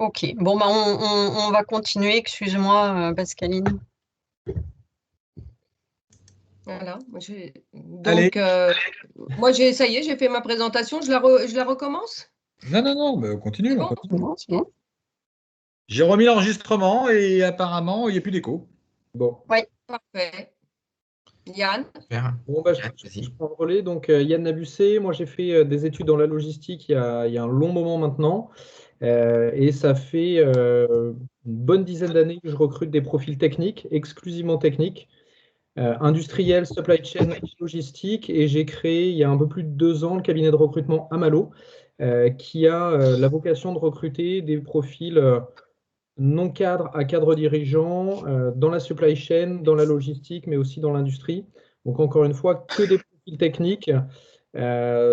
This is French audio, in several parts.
Ok, bon, bah, on va continuer. Excuse-moi, Pascaline. Voilà. Allez. Donc, ça y est, j'ai fait ma présentation. Je la recommence? Non, mais on continue. C'est bon? C'est bon. J'ai remis l'enregistrement et apparemment, il n'y a plus d'écho. Bon. Ouais. Parfait. Yann? Bon, bah, je prends le relais. Donc, Yann Nabussé, moi j'ai fait des études dans la logistique il y a un long moment maintenant. Et ça fait une bonne dizaine d'années que je recrute des profils techniques, exclusivement techniques, industriels, supply chain et logistique. Et j'ai créé il y a un peu plus de 2 ans le cabinet de recrutement Amalo, qui a la vocation de recruter des profils non cadres à cadres dirigeants dans la supply chain, dans la logistique, mais aussi dans l'industrie. Donc encore une fois, que des profils techniques.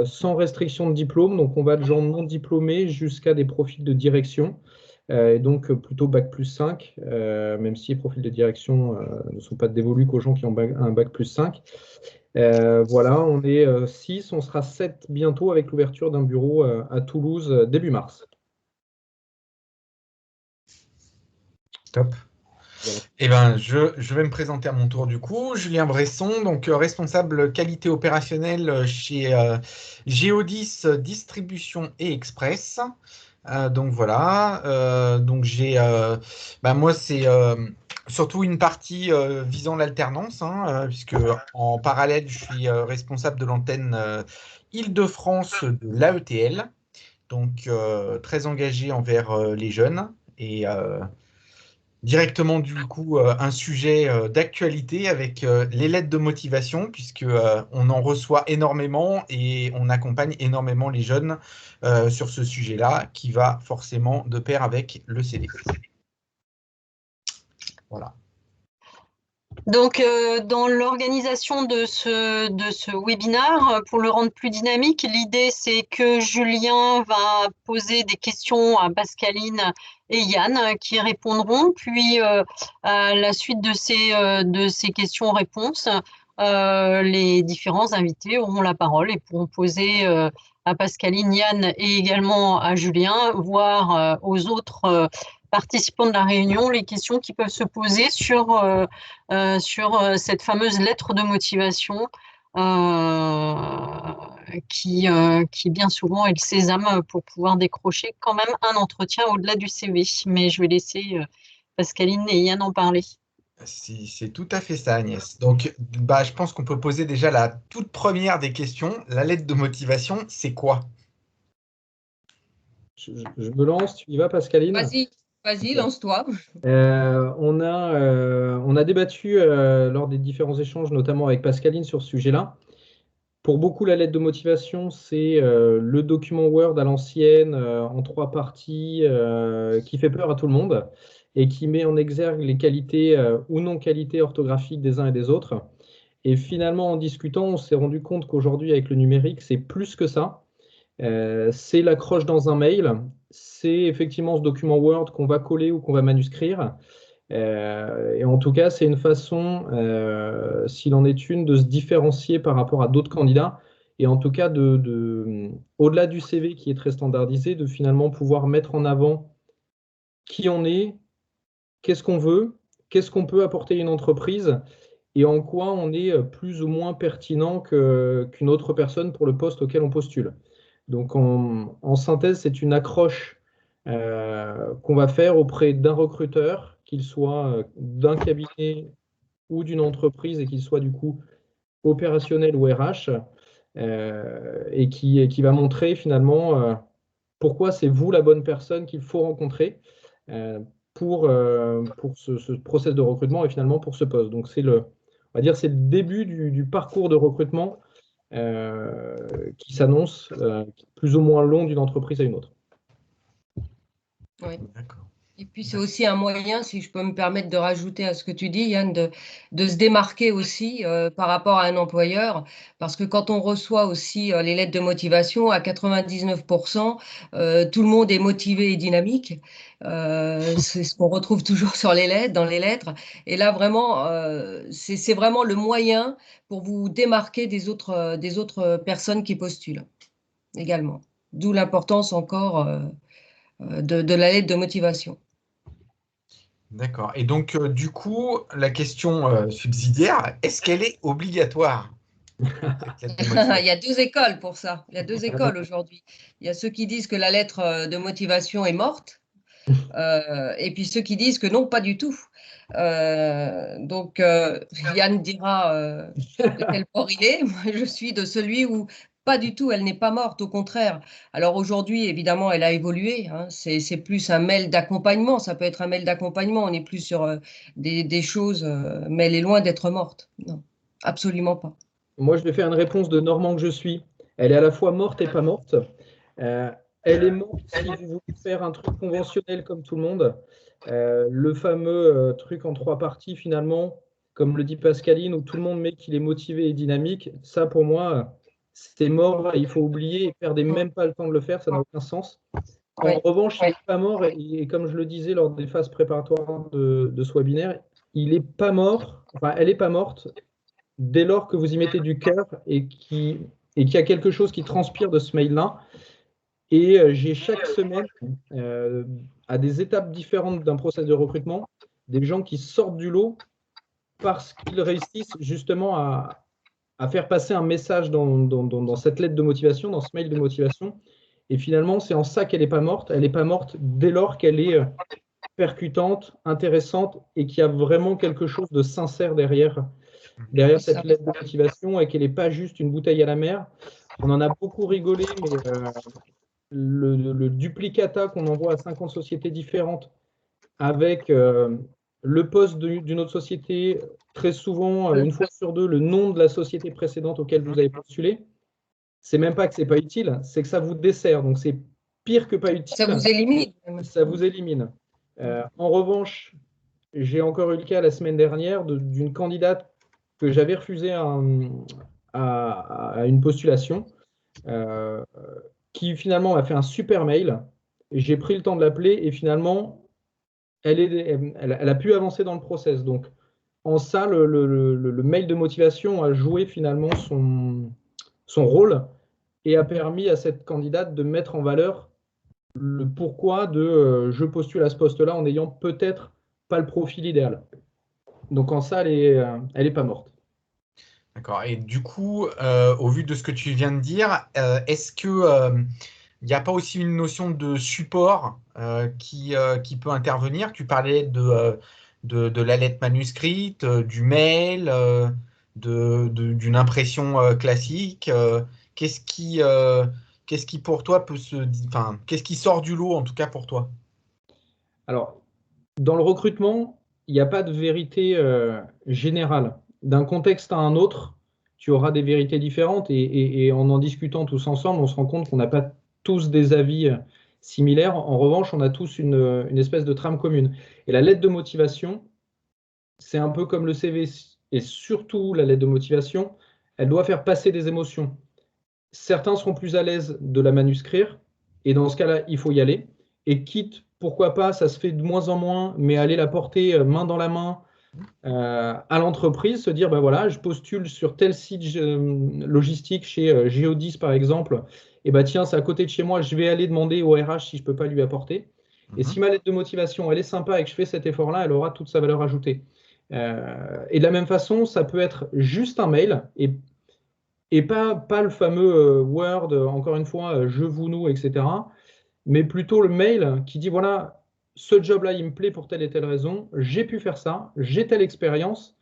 Sans restriction de diplôme, donc on va de gens non diplômés jusqu'à des profils de direction, et donc plutôt bac+5, même si les profils de direction ne sont pas dévolus qu'aux gens qui ont un bac+5. Voilà, on est 6, on sera 7 bientôt avec l'ouverture d'un bureau à Toulouse début mars. Top. Voilà. Eh ben, je vais me présenter à mon tour du coup. Julien Bresson, donc responsable qualité opérationnelle chez Géodis Distribution et Express. Donc voilà. Donc j'ai, moi c'est surtout une partie visant l'alternance, hein, puisque en parallèle je suis responsable de l'antenne Île-de-France de l'AETL, donc très engagé envers les jeunes et directement du coup un sujet d'actualité avec les lettres de motivation puisque on en reçoit énormément et on accompagne énormément les jeunes sur ce sujet-là qui va forcément de pair avec le CV. Voilà. Donc, dans l'organisation de ce webinaire, pour le rendre plus dynamique, l'idée, c'est que Julien va poser des questions à Pascaline et Yann qui répondront. Puis, à la suite de ces questions-réponses, les différents invités auront la parole et pourront poser à Pascaline, Yann et également à Julien, voire aux autres participants de la réunion, les questions qui peuvent se poser sur cette fameuse lettre de motivation qui bien souvent est le sésame pour pouvoir décrocher quand même un entretien au-delà du CV. Mais je vais laisser Pascaline et Yann en parler. C'est tout à fait ça, Agnès. Donc, je pense qu'on peut poser déjà la toute première des questions. La lettre de motivation, c'est quoi? Je me lance, tu y vas, Pascaline? Vas-y, lance-toi. On a débattu lors des différents échanges, notamment avec Pascaline, sur ce sujet-là. Pour beaucoup, la lettre de motivation, c'est le document Word à l'ancienne, en 3 parties, qui fait peur à tout le monde et qui met en exergue les qualités ou non-qualités orthographiques des uns et des autres. Et finalement, en discutant, on s'est rendu compte qu'aujourd'hui, avec le numérique, c'est plus que ça. C'est l'accroche dans un mail, c'est effectivement ce document Word qu'on va coller ou qu'on va manuscrire. Et en tout cas, c'est une façon, s'il en est une, de se différencier par rapport à d'autres candidats. Et en tout cas, au-delà du CV qui est très standardisé, de finalement pouvoir mettre en avant qui on est, qu'est-ce qu'on veut, qu'est-ce qu'on peut apporter à une entreprise et en quoi on est plus ou moins pertinent qu'une autre personne pour le poste auquel on postule. Donc, en synthèse, c'est une accroche qu'on va faire auprès d'un recruteur, qu'il soit d'un cabinet ou d'une entreprise et qu'il soit du coup opérationnel ou RH, et qui va montrer finalement pourquoi c'est vous la bonne personne qu'il faut rencontrer euh, pour ce process de recrutement et finalement pour ce poste. Donc, on va dire, c'est le début du parcours de recrutement qui s'annonce plus ou moins long d'une entreprise à une autre. Oui. D'accord. Et puis, c'est aussi un moyen, si je peux me permettre de rajouter à ce que tu dis, Yann, de se démarquer aussi par rapport à un employeur. Parce que quand on reçoit aussi les lettres de motivation, à 99%, tout le monde est motivé et dynamique. C'est ce qu'on retrouve toujours sur les lettres, dans les lettres. Et là, vraiment, c'est vraiment le moyen pour vous démarquer des autres personnes qui postulent également. D'où l'importance encore de la lettre de motivation. D'accord. Et donc, du coup, la question subsidiaire, est-ce qu'elle est obligatoire, cette lettre de Il y motivation? a deux écoles pour ça. Il y a deux écoles aujourd'hui. Il y a ceux qui disent que la lettre de motivation est morte, et puis ceux qui disent que non, pas du tout. Donc, Yann dira de quel bord il est. Moi, je suis de celui où pas du tout, elle n'est pas morte, au contraire. Alors aujourd'hui, évidemment, elle a évolué, hein. C'est plus un mail d'accompagnement. Ça peut être un mail d'accompagnement. On n'est plus sur des choses, mais elle est loin d'être morte. Non, absolument pas. Moi, je vais faire une réponse de Normand que je suis. Elle est à la fois morte et pas morte. Euh, Elle est morte si vous voulez faire un truc conventionnel comme tout le monde. Le fameux truc en 3 parties, finalement, comme le dit Pascaline, où tout le monde met qu'il est motivé et dynamique. Ça, pour moi, c'est mort. Il faut oublier et perdez même pas le temps de le faire. Ça n'a aucun sens. En Oui. revanche, il n'est pas mort. Et comme je le disais lors des phases préparatoires de ce webinaire, il n'est pas mort. Enfin, elle n'est pas morte dès lors que vous y mettez du cœur et qu'il y a quelque chose qui transpire de ce mail-là. Et j'ai chaque semaine, à des étapes différentes d'un process de recrutement, des gens qui sortent du lot parce qu'ils réussissent justement à faire passer un message dans cette lettre de motivation, dans ce mail de motivation. Et finalement, c'est en ça qu'elle n'est pas morte. Elle n'est pas morte dès lors qu'elle est percutante, intéressante et qu'il y a vraiment quelque chose de sincère derrière cette lettre de motivation et qu'elle n'est pas juste une bouteille à la mer. On en a beaucoup rigolé, mais le duplicata qu'on envoie à 50 sociétés différentes avec le poste d'une autre société, très souvent, une fois sur deux, le nom de la société précédente auquel vous avez postulé, c'est même pas que c'est pas utile, c'est que ça vous dessert. Donc c'est pire que pas utile. Ça vous élimine. Ça vous élimine. En revanche, j'ai encore eu le cas la semaine dernière d'une candidate que j'avais refusée à une postulation, qui finalement m'a fait un super mail. J'ai pris le temps de l'appeler et finalement, elle a pu avancer dans le process. Donc, en ça, le mail de motivation a joué finalement son rôle et a permis à cette candidate de mettre en valeur le pourquoi de je postule à ce poste-là en n'ayant peut-être pas le profil idéal. Donc en ça, elle est pas morte. D'accord. Et du coup, au vu de ce que tu viens de dire, est-ce que il n'y a pas aussi une notion de support qui peut intervenir? Tu parlais de la lettre manuscrite, du mail, d'une impression classique. Qu'est-ce qui pour toi enfin, qu'est-ce qui sort du lot en tout cas pour toi? Alors, dans le recrutement, il n'y a pas de vérité générale. D'un contexte à un autre, tu auras des vérités différentes et en discutant tous ensemble, on se rend compte qu'on n'a pas tous des avis similaires. En revanche, on a tous une espèce de trame commune. Et la lettre de motivation, c'est un peu comme le CV et surtout la lettre de motivation, elle doit faire passer des émotions. Certains seront plus à l'aise de la manuscrire et dans ce cas-là, il faut y aller. Et quitte, pourquoi pas, ça se fait de moins en moins, mais aller la porter main dans la main à l'entreprise, se dire, ben voilà, je postule sur tel site logistique chez Geodis par exemple, et ben tiens, c'est à côté de chez moi, je vais aller demander au RH si je ne peux pas lui apporter. Et si ma lettre de motivation, elle est sympa et que je fais cet effort-là, elle aura toute sa valeur ajoutée. Et de la même façon, ça peut être juste un mail et pas le fameux Word, encore une fois, je vous nous, etc. Mais plutôt le mail qui dit, voilà, ce job-là, il me plaît pour telle et telle raison, j'ai pu faire ça, j'ai telle expérience,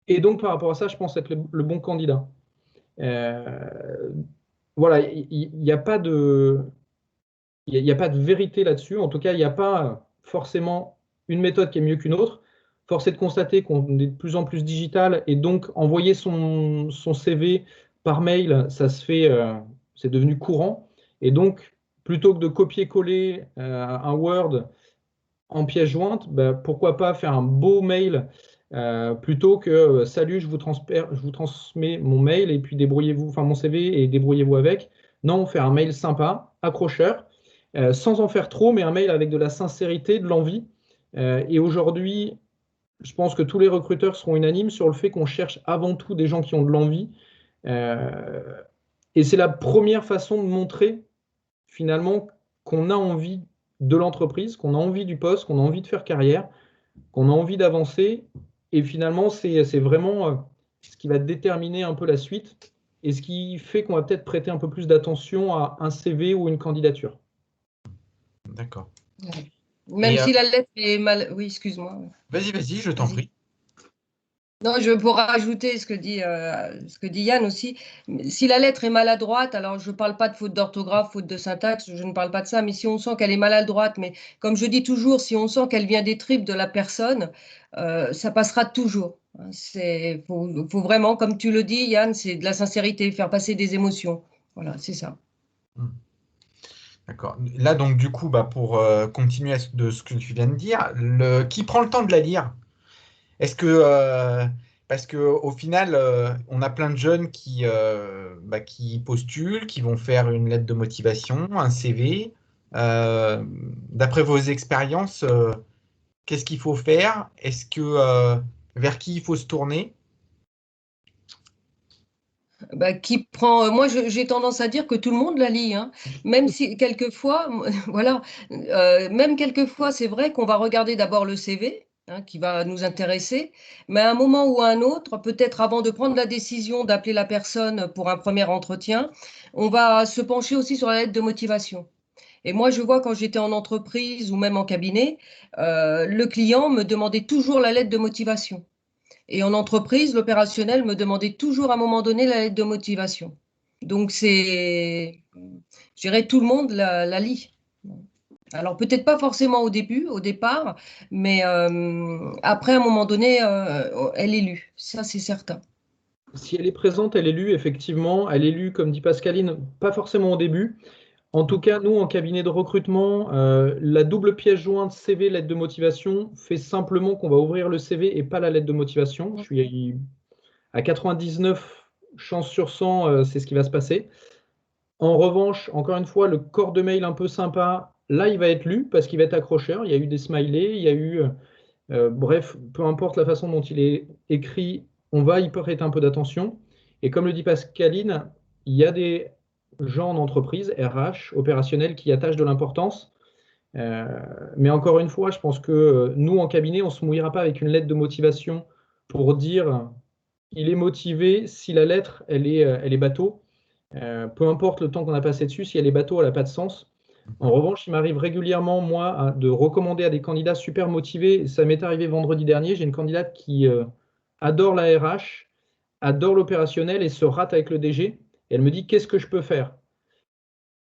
et donc par rapport à ça, je pense être le bon candidat. Voilà, il n'y a pas de vérité là-dessus. En tout cas, il n'y a pas forcément une méthode qui est mieux qu'une autre. Force est de constater qu'on est de plus en plus digital et donc envoyer son CV par mail, ça se fait, c'est devenu courant. Et donc, plutôt que de copier-coller un Word en pièce jointe, bah, pourquoi pas faire un beau mail plutôt que salut, je vous transmets mon mail et puis débrouillez-vous, enfin mon CV et débrouillez-vous avec. Non, faire un mail sympa, accrocheur, sans en faire trop, mais un mail avec de la sincérité, de l'envie. Et aujourd'hui, je pense que tous les recruteurs seront unanimes sur le fait qu'on cherche avant tout des gens qui ont de l'envie. Et c'est la première façon de montrer finalement qu'on a envie de l'entreprise, qu'on a envie du poste, qu'on a envie de faire carrière, qu'on a envie d'avancer. Et finalement, c'est vraiment ce qui va déterminer un peu la suite et ce qui fait qu'on va peut-être prêter un peu plus d'attention à un CV ou une candidature. D'accord. Même si la lettre est mal... Oui, excuse-moi. Vas-y, je t'en prie. Non, pour rajouter ce que dit Yann aussi, si la lettre est maladroite, alors je ne parle pas de faute d'orthographe, faute de syntaxe, je ne parle pas de ça, mais si on sent qu'elle est maladroite, mais comme je dis toujours, si on sent qu'elle vient des tripes de la personne, ça passera toujours. Faut vraiment, comme tu le dis, Yann, c'est de la sincérité, faire passer des émotions. Voilà, c'est ça. D'accord. Là, donc, du coup, pour continuer de ce que tu viens de dire, qui prend le temps de la lire? Est-ce que, parce qu'au final, on a plein de jeunes qui postulent, qui vont faire une lettre de motivation, un CV. D'après vos expériences, qu'est-ce qu'il faut faire? Vers qui il faut se tourner? Moi, j'ai tendance à dire que tout le monde la lit, hein. Même si quelquefois, voilà, même quelquefois, c'est vrai qu'on va regarder d'abord le CV, hein, qui va nous intéresser, mais à un moment ou à un autre, peut-être avant de prendre la décision d'appeler la personne pour un premier entretien, on va se pencher aussi sur la lettre de motivation. Et moi, je vois quand j'étais en entreprise ou même en cabinet, le client me demandait toujours la lettre de motivation. Et en entreprise, l'opérationnel me demandait toujours à un moment donné la lettre de motivation. Donc, je dirais, tout le monde la lit. Alors, peut-être pas forcément au départ, mais après, à un moment donné, elle est lue. Ça, c'est certain. Si elle est présente, elle est lue, effectivement. Elle est lue, comme dit Pascaline, pas forcément au début. En tout cas, nous, en cabinet de recrutement, la double pièce jointe CV, lettre de motivation, fait simplement qu'on va ouvrir le CV et pas la lettre de motivation. Je suis à 99 chances sur 100, c'est ce qui va se passer. En revanche, encore une fois, le corps de mail un peu sympa, là, il va être lu parce qu'il va être accrocheur. Il y a eu des smileys, il y a eu, bref, peu importe la façon dont il est écrit, on va y prêter un peu d'attention. Et comme le dit Pascaline, il y a des gens en entreprise, RH, opérationnels, qui attachent de l'importance. Mais encore une fois, je pense que nous, en cabinet, on ne se mouillera pas avec une lettre de motivation pour dire il est motivé si la lettre, elle est bateau. Peu importe le temps qu'on a passé dessus, si elle est bateau, elle n'a pas de sens. En revanche, il m'arrive régulièrement, moi, de recommander à des candidats super motivés. Ça m'est arrivé vendredi dernier. J'ai une candidate qui adore la RH, adore l'opérationnel et se rate avec le DG. Et elle me dit, qu'est-ce que je peux faire?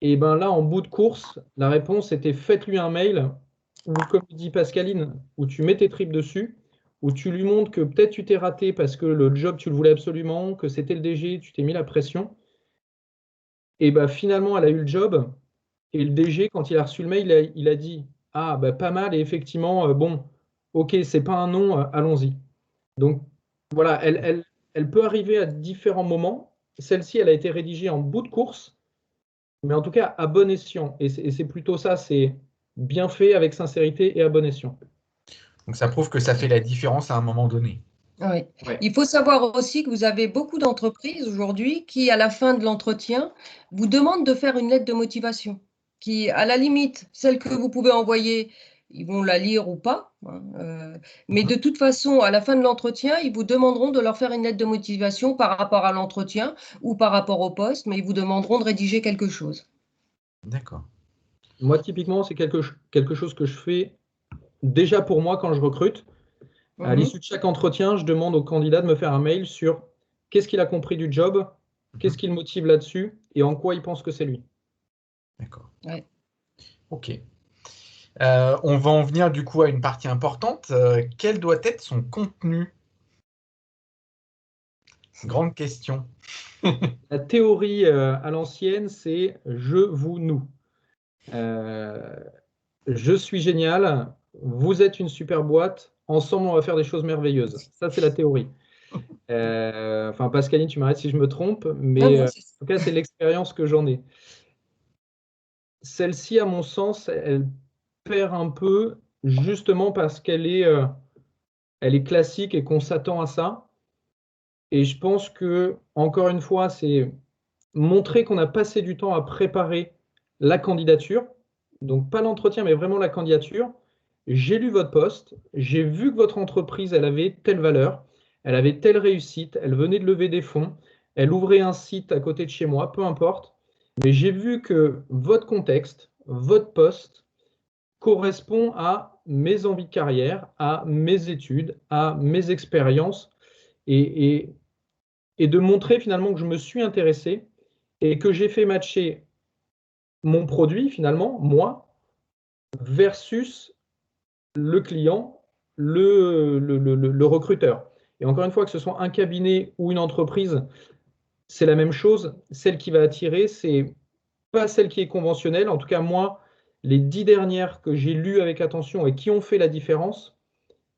Et bien là, en bout de course, la réponse était faites-lui un mail où, comme dit Pascaline, où tu mets tes tripes dessus, où tu lui montres que peut-être tu t'es raté parce que le job, tu le voulais absolument, que c'était le DG, tu t'es mis la pression. Et ben finalement, elle a eu le job. Et le DG, quand il a reçu le mail, il a dit ah, bah, pas mal. Et effectivement, bon, ok, c'est pas un non, allons-y. Donc voilà, elle peut arriver à différents moments. Celle-ci, elle a été rédigée en bout de course, mais en tout cas à bon escient. Et c'est plutôt ça, c'est bien fait avec sincérité et à bon escient. Donc ça prouve que ça fait la différence à un moment donné. Oui. Ouais. Il faut savoir aussi que vous avez beaucoup d'entreprises aujourd'hui qui, à la fin de l'entretien, vous demandent de faire une lettre de motivation, qui, à la limite, celle que vous pouvez envoyer, ils vont la lire ou pas, hein, mais de toute façon, à la fin de l'entretien, ils vous demanderont de leur faire une lettre de motivation par rapport à l'entretien ou par rapport au poste, mais ils vous demanderont de rédiger quelque chose. D'accord. Moi, typiquement, c'est quelque chose que je fais déjà pour moi quand je recrute. À l'issue de chaque entretien, je demande au candidat de me faire un mail sur qu'est-ce qu'il a compris du job, qu'est-ce qui le motive là-dessus et en quoi il pense que c'est lui. D'accord. Ouais. Ok. On va en venir du coup à une partie importante. Quel doit être son contenu? Grande question. La théorie à l'ancienne, c'est je, vous, nous. Je suis génial, vous êtes une super boîte, ensemble on va faire des choses merveilleuses. Ça, c'est la théorie. Enfin, Pascaline, tu m'arrêtes si je me trompe, mais en tout cas, c'est l'expérience que j'en ai. Celle-ci, à mon sens, elle perd un peu justement parce elle est classique et qu'on s'attend à ça. Et je pense que, encore une fois, c'est montrer qu'on a passé du temps à préparer la candidature. donc pas l'entretien, mais vraiment la candidature. J'ai lu votre poste, j'ai vu que votre entreprise, elle avait telle valeur, elle avait telle réussite, elle venait de lever des fonds, elle ouvrait un site à côté de chez moi, peu importe. Mais j'ai vu que votre contexte, votre poste correspond à mes envies de carrière, à mes études, à mes expériences et, et de montrer finalement que je me suis intéressé et que j'ai fait matcher mon produit finalement, moi, versus le client, le recruteur. Et encore une fois, que ce soit un cabinet ou une entreprise, c'est la même chose. Celle qui va attirer, c'est pas celle qui est conventionnelle. En tout cas, moi, les 10 dernières que j'ai lues avec attention et qui ont fait la différence,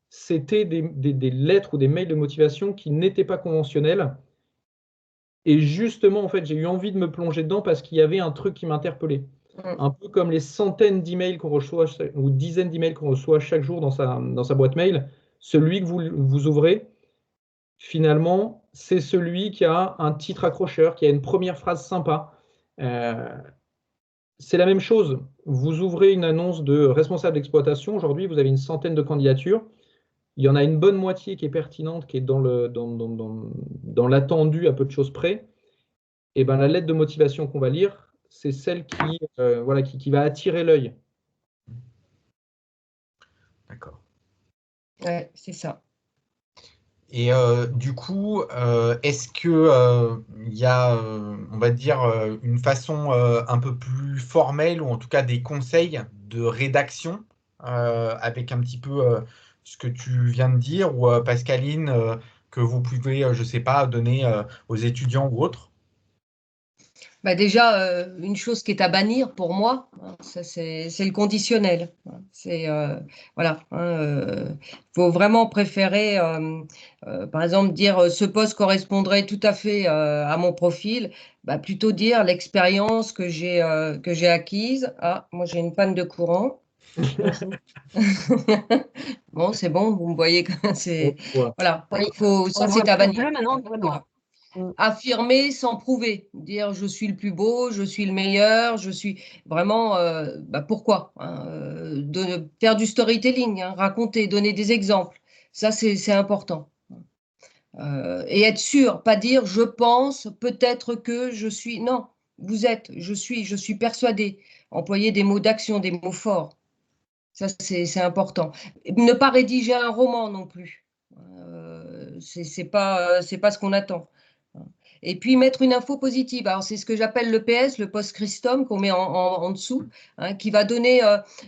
c'était des lettres ou des mails de motivation qui n'étaient pas conventionnels. Et justement, en fait, j'ai eu envie de me plonger dedans parce qu'il y avait un truc qui m'interpellait. Un peu comme les centaines d'emails qu'on reçoit ou dizaines d'emails qu'on reçoit chaque jour dans sa boîte mail, celui que vous ouvrez, finalement, c'est celui qui a un titre accrocheur, qui a une première phrase sympa. C'est la même chose. Vous ouvrez une annonce de responsable d'exploitation. Aujourd'hui, vous avez une centaine de candidatures. Il y en a une bonne moitié qui est pertinente, qui est dans l'attendu à peu de choses près. Et ben, la lettre de motivation qu'on va lire, c'est celle voilà, qui va attirer l'œil. D'accord. Ouais, c'est ça. Et du coup, est-ce que il y a, on va dire, une façon un peu plus formelle ou en tout cas des conseils de rédaction avec un petit peu ce que tu viens de dire ou Pascaline que vous pouvez, je sais pas, donner aux étudiants ou autres? Bah déjà, une chose qui est à bannir pour moi, hein, ça c'est le conditionnel. C'est voilà. Faut vraiment préférer, par exemple, dire ce poste correspondrait tout à fait à mon profil. Bah, plutôt dire l'expérience que j'ai acquise. Ah, moi j'ai une panne de courant. Bonjour. Bon, c'est bon, vous me voyez. C'est Voilà. voilà. Oui, Il faut ça on c'est voit à plus bannir. bleu maintenant, on voit noir. Affirmer sans prouver, dire je suis le plus beau, je suis le meilleur, je suis vraiment pourquoi hein, faire du storytelling, hein, raconter, donner des exemples, ça c'est important. Et être sûr, pas dire je pense, peut-être que je suis, non, vous êtes, je suis persuadé. Employer des mots d'action, des mots forts, ça c'est important. Ne pas rédiger un roman non plus, c'est pas ce qu'on attend. Et puis mettre une info positive. Alors c'est ce que j'appelle le PS, le post-scriptum qu'on met en dessous, hein, qui va donner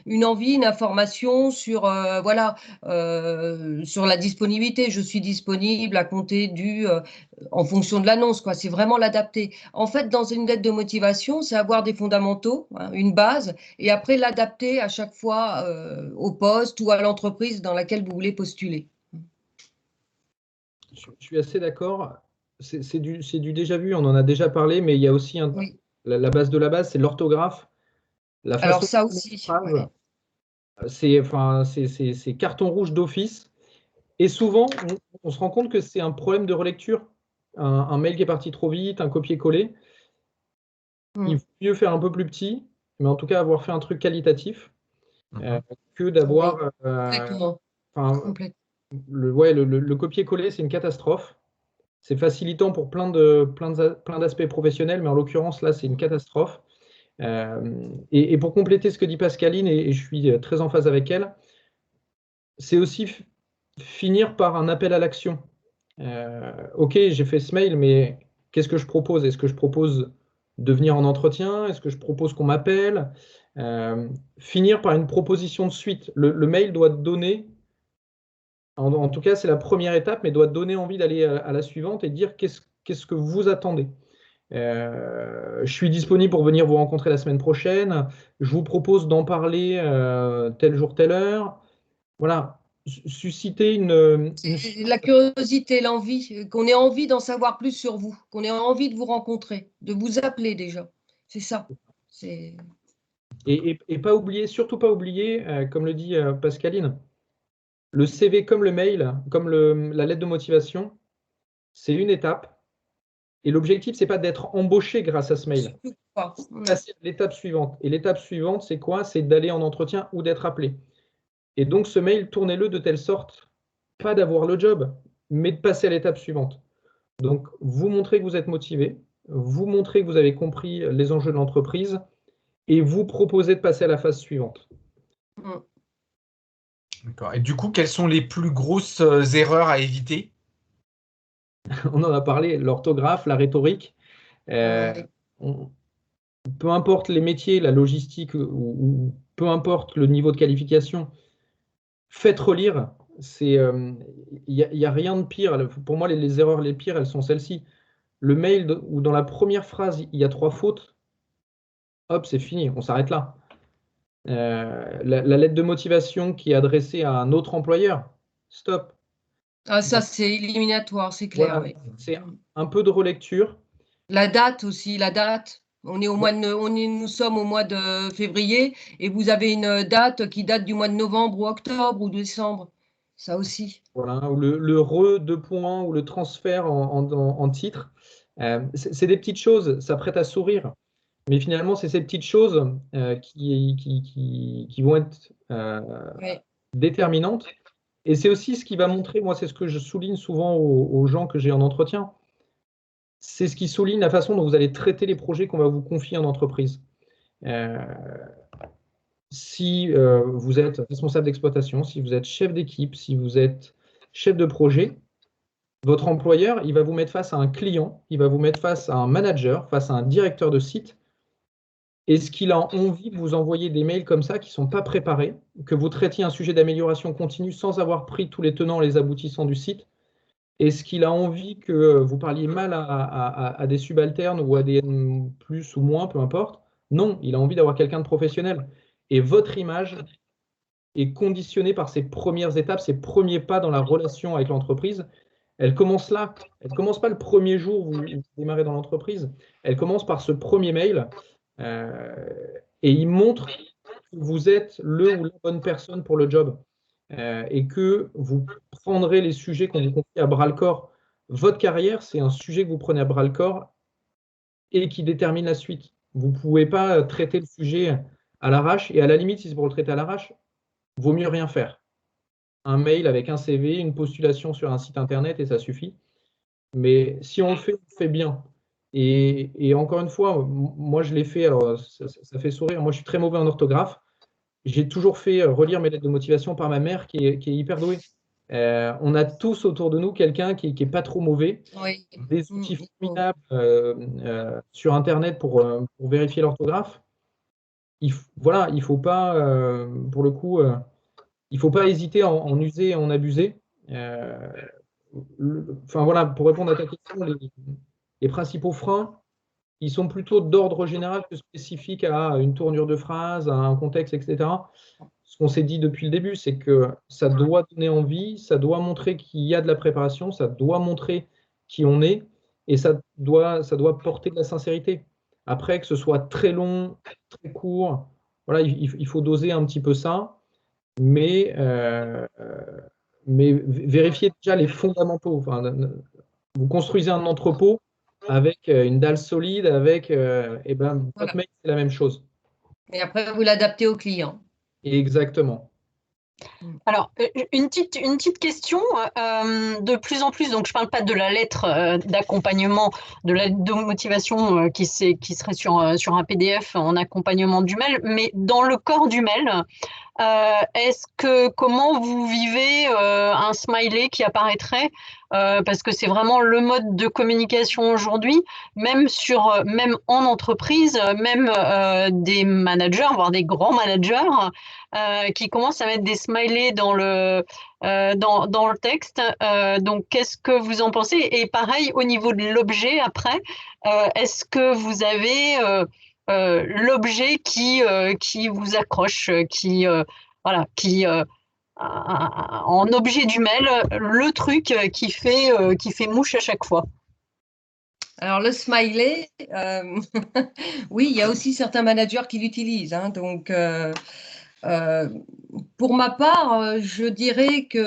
une envie, une information sur voilà sur la disponibilité. Je suis disponible à compter en fonction de l'annonce quoi. C'est vraiment l'adapter. En fait, dans une lettre de motivation, c'est avoir des fondamentaux, hein, une base, et après l'adapter à chaque fois au poste ou à l'entreprise dans laquelle vous voulez postuler. Je suis assez d'accord. C'est du déjà vu, on en a déjà parlé, mais il y a aussi Oui. la base de la base, c'est l'orthographe, la Alors façon ça de tourner une aussi. phrase. Ouais. C'est carton rouge d'office. Et souvent, on se rend compte que c'est un problème de relecture. Un mail qui est parti trop vite, un copier-coller. Il vaut mieux faire un peu plus petit, mais en tout cas avoir fait un truc qualitatif que Oui, d'avoir. complètement. Enfin, Complètement. le copier-coller, c'est une catastrophe. C'est facilitant pour plein d'aspects professionnels, mais en l'occurrence, là, c'est une catastrophe. Et pour compléter ce que dit Pascaline, et je suis très en phase avec elle, c'est aussi finir par un appel à l'action. Ok, j'ai fait ce mail, mais qu'est-ce que je propose? Est-ce que je propose de venir en entretien? Est-ce que je propose qu'on m'appelle? Finir par une proposition de suite. Le mail doit donner, en tout cas c'est la première étape, mais doit donner envie d'aller à la suivante et dire qu'est-ce que vous attendez. Je suis disponible pour venir vous rencontrer la semaine prochaine. Je vous propose d'en parler tel jour, telle heure. Voilà, susciter La curiosité, l'envie, qu'on ait envie d'en savoir plus sur vous, qu'on ait envie de vous rencontrer, de vous appeler déjà. C'est ça. C'est et pas oublier, surtout pas oublier, comme le dit Pascaline, le CV comme le mail, comme la lettre de motivation, c'est une étape. Et l'objectif, ce n'est pas d'être embauché grâce à ce mail. Surtout pas. Passer à l'étape suivante. Et l'étape suivante, c'est quoi? C'est d'aller en entretien ou d'être appelé. Et donc, ce mail, tournez-le de telle sorte, pas d'avoir le job, mais de passer à l'étape suivante. Donc, vous montrez que vous êtes motivé, vous montrez que vous avez compris les enjeux de l'entreprise et vous proposez de passer à la phase suivante. D'accord. Et du coup, quelles sont les plus grosses erreurs à éviter? On en a parlé, l'orthographe, la rhétorique. Peu importe les métiers, la logistique ou peu importe le niveau de qualification, faites relire. Il n'y a rien de pire. Pour moi, les erreurs les pires, elles sont celles-ci. Le mail où dans la première phrase, il y a 3 fautes, hop, c'est fini, on s'arrête là. La lettre de motivation qui est adressée à un autre employeur, stop. Ah, ça, c'est éliminatoire, c'est clair. Voilà, Oui. c'est un peu de relecture. La date aussi, la date. Nous sommes au mois de février et vous avez une date qui date du mois de novembre ou octobre ou décembre. Ça aussi. Voilà, ou le re 2 points ou le transfert en titre. C'est des petites choses, ça prête à sourire. Mais finalement, c'est ces petites choses qui vont être déterminantes. Et c'est aussi ce qui va montrer, moi, c'est ce que je souligne souvent aux gens que j'ai en entretien, c'est ce qui souligne la façon dont vous allez traiter les projets qu'on va vous confier en entreprise. Si vous êtes responsable d'exploitation, si vous êtes chef d'équipe, si vous êtes chef de projet, votre employeur, il va vous mettre face à un client, il va vous mettre face à un manager, face à un directeur de site. Est-ce qu'il a envie de vous envoyer des mails comme ça qui ne sont pas préparés, que vous traitiez un sujet d'amélioration continue sans avoir pris tous les tenants et les aboutissants du site? Est-ce qu'il a envie que vous parliez mal à des subalternes ou à des plus ou moins, peu importe? Non, il a envie d'avoir quelqu'un de professionnel. Et votre image est conditionnée par ces premières étapes, ces premiers pas dans la relation avec l'entreprise. Elle commence là. Elle ne commence pas le premier jour où vous démarrez dans l'entreprise. Elle commence par ce premier mail. Et il montre que vous êtes le ou la bonne personne pour le job et que vous prendrez les sujets qu'on vous confie à bras-le-corps. Votre carrière, c'est un sujet que vous prenez à bras-le-corps et qui détermine la suite. Vous ne pouvez pas traiter le sujet à l'arrache et à la limite, si c'est pour le traiter à l'arrache, vaut mieux rien faire. Un mail avec un CV, une postulation sur un site internet et ça suffit. Mais si on le fait bien. Et encore une fois, moi je l'ai fait, alors ça fait sourire, moi je suis très mauvais en orthographe. J'ai toujours fait relire mes lettres de motivation par ma mère qui est hyper douée. On a tous autour de nous quelqu'un qui n'est pas trop mauvais. Oui. Des outils formidables sur Internet pour vérifier l'orthographe. Voilà, il ne faut pas, pour le coup, il ne faut pas hésiter à en user et en abuser. Enfin voilà, pour répondre à ta question, les principaux freins, ils sont plutôt d'ordre général que spécifiques à une tournure de phrase, à un contexte, etc. Ce qu'on s'est dit depuis le début, c'est que ça doit donner envie, ça doit montrer qu'il y a de la préparation, ça doit montrer qui on est, et ça doit porter de la sincérité. Après, que ce soit très long, très court, voilà, il faut doser un petit peu ça, mais vérifiez déjà les fondamentaux. Enfin, vous construisez un entrepôt avec une dalle solide, avec votre mail, c'est la même chose. Et après, vous l'adaptez au client. Exactement. Alors, une petite question, de plus en plus, donc je ne parle pas de la lettre d'accompagnement, de la lettre de motivation qui serait sur un PDF en accompagnement du mail, mais dans le corps du mail, comment vous vivez un smiley qui apparaîtrait parce que c'est vraiment le mode de communication aujourd'hui, même en entreprise, même des managers, voire des grands managers qui commencent à mettre des smileys dans le texte. Donc, qu'est-ce que vous en pensez? Et pareil, au niveau de l'objet, après, est-ce que vous avez l'objet qui vous accroche, en objet du mail, le truc qui fait mouche à chaque fois? Alors, le smiley, oui, il y a aussi certains managers qui l'utilisent. Hein, donc, pour ma part, je dirais que